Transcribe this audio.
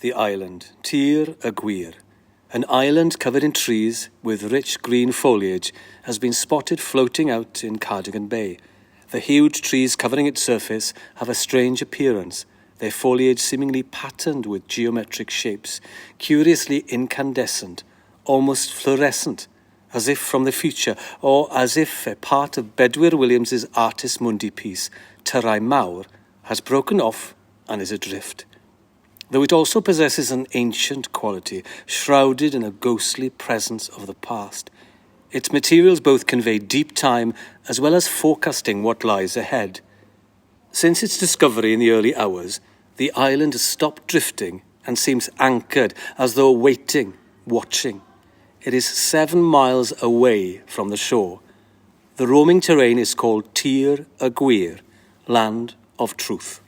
the island, Tir y Gwir. An island covered in trees with rich green foliage has been spotted floating out in Cardigan Bay. The huge trees covering its surface have a strange appearance, their foliage seemingly patterned with geometric shapes, curiously incandescent, almost fluorescent, as if from the future, or as if a part of Bedwyr Williams's Artist Mundi piece, Tyrai Mawr, has broken off and is adrift. Though it also possesses an ancient quality, shrouded in a ghostly presence of the past. Its materials both convey deep time as well as forecasting what lies ahead. Since its discovery in the early hours, the island has stopped drifting and seems anchored as though waiting, watching. It is 7 miles away from the shore. The roaming terrain is called Tir y Gwir, land of truth.